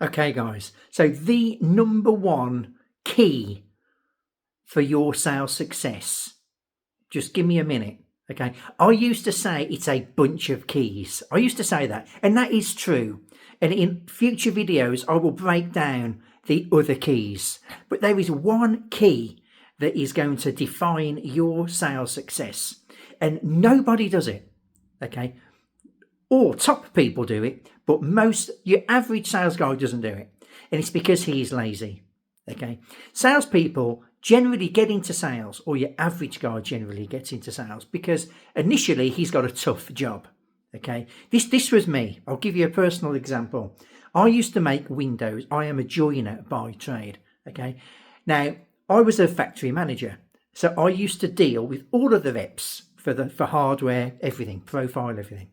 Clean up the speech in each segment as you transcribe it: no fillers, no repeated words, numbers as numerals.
Okay, guys. So the number one key for your sales success, just give me a minute. Okay. I used to say it's a bunch of keys. I used to say that, and that is true. And in future videos, I will break down the other keys. But there is one key that is going to define your sales success, and nobody does it. Okay. All top people do it, but your average sales guy doesn't do it. And it's because he is lazy. Okay. Salespeople generally get into sales, or your average guy generally gets into sales because initially he's got a tough job. Okay. This was me. I'll give you a personal example. I used to make windows. I am a joiner by trade. Okay. Now, I was a factory manager. So I used to deal with all of the reps for hardware, everything, profile, everything.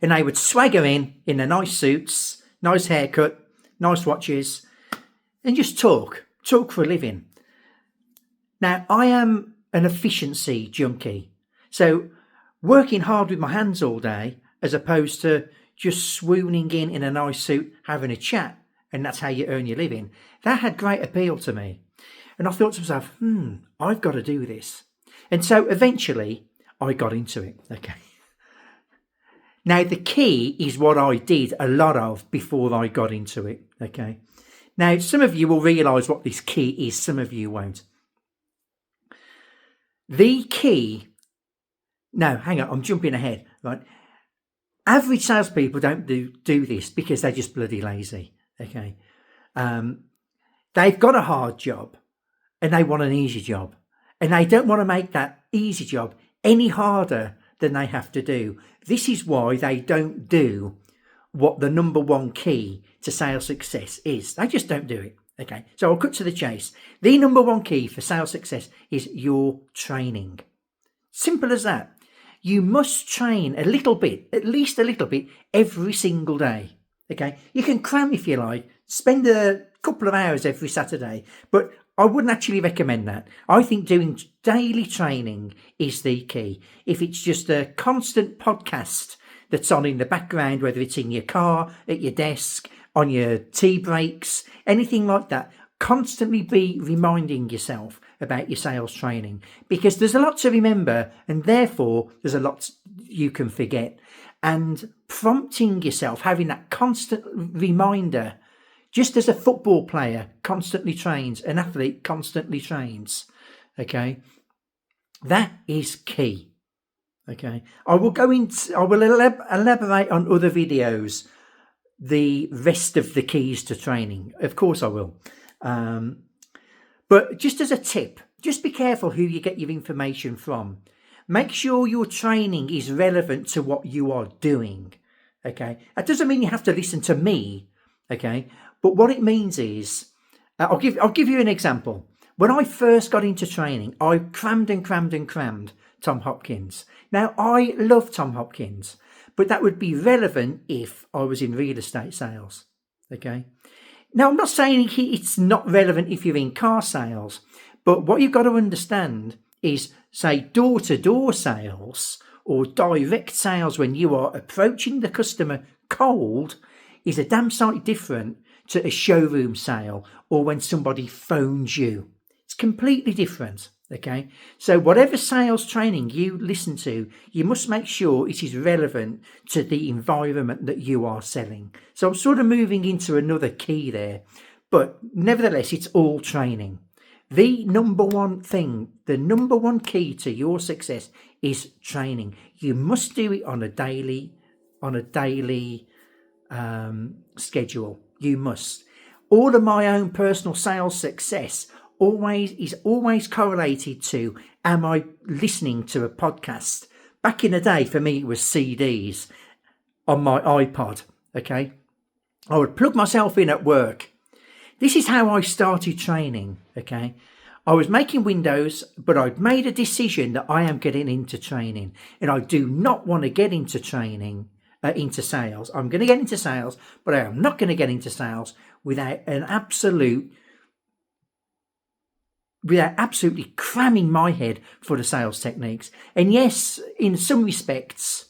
And they would swagger in their nice suits, nice haircut, nice watches, and just talk for a living. Now, I am an efficiency junkie. So working hard with my hands all day, as opposed to just swooning in a nice suit, having a chat, and that's how you earn your living, that had great appeal to me. And I thought to myself, I've got to do this. And so eventually I got into it. Okay. Now, the key is what I did a lot of before I got into it. Okay. Now, some of you will realise what this key is, some of you won't. The key, no, hang on, I'm jumping ahead, right? Average salespeople don't do this because they're just bloody lazy. Okay. They've got a hard job and they want an easy job. And they don't want to make that easy job any harder than they have to do. This is why they don't do what the number one key to sales success is. They just don't do it. Okay, so I'll cut to the chase. The number one key for sales success is your training. Simple as that. You must train a little bit, at least a little bit, every single day. Okay, you can cram if you like, spend a couple of hours every Saturday, but I wouldn't actually recommend that. I think doing daily training is the key. If it's just a constant podcast that's on in the background, whether it's in your car, at your desk, on your tea breaks, anything like that, constantly be reminding yourself about your sales training, because there's a lot to remember and therefore there's a lot you can forget. And prompting yourself, having that constant reminder, just as a football player constantly trains, an athlete constantly trains, okay, that is key. Okay, I will elaborate on other videos the rest of the keys to training. Of course I will. But just as a tip, just be careful who you get your information from. Make sure your training is relevant to what you are doing. Okay, that doesn't mean you have to listen to me. Okay, but what it means is, I'll give you an example. When I first got into training, I crammed Tom Hopkins. Now, I love Tom Hopkins, but that would be relevant if I was in real estate sales. Okay. Now, I'm not saying it's not relevant if you're in car sales, but what you've got to understand is, say, door-to-door sales or direct sales when you are approaching the customer cold is a damn sight different to a showroom sale or when somebody phones you. It's completely different. Okay, so whatever sales training you listen to, you must make sure it is relevant to the environment that you are selling. So I'm sort of moving into another key there, but nevertheless, it's all training. The number one thing, the number one key to your success is training. You must do it on a daily schedule. You must. All of my own personal sales success is always correlated to, am I listening to a podcast? Back in the day, for me, it was CDs on my iPod. Okay, I would plug myself in at work. This is how I started training. Okay, I was making windows, but I'd made a decision that I am getting into training, and I do not want to get into training into sales. I'm going to get into sales, but I am not going to get into sales without absolutely cramming my head for the sales techniques. And yes, in some respects,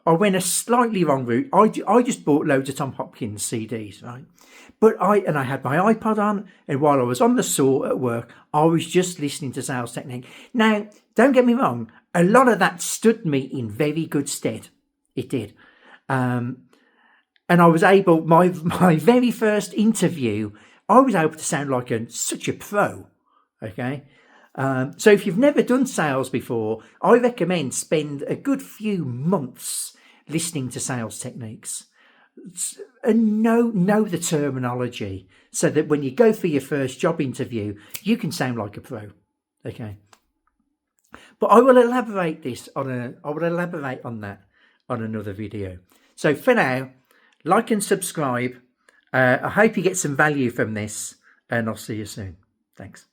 I went a slightly wrong route. I just bought loads of Tom Hopkins CDs, right? But I had my iPod on, and while I was on the saw at work, I was just listening to Sales Technique. Now, don't get me wrong, a lot of that stood me in very good stead. It did. And I was able, my very first interview, I was able to sound like such a pro, okay? So if you've never done sales before, I recommend spend a good few months listening to Sales Techniques and know the terminology so that when you go for your first job interview, you can sound like a pro. Okay. But I will elaborate on that on another video. So for now, like and subscribe. I hope you get some value from this, and I'll see you soon. Thanks.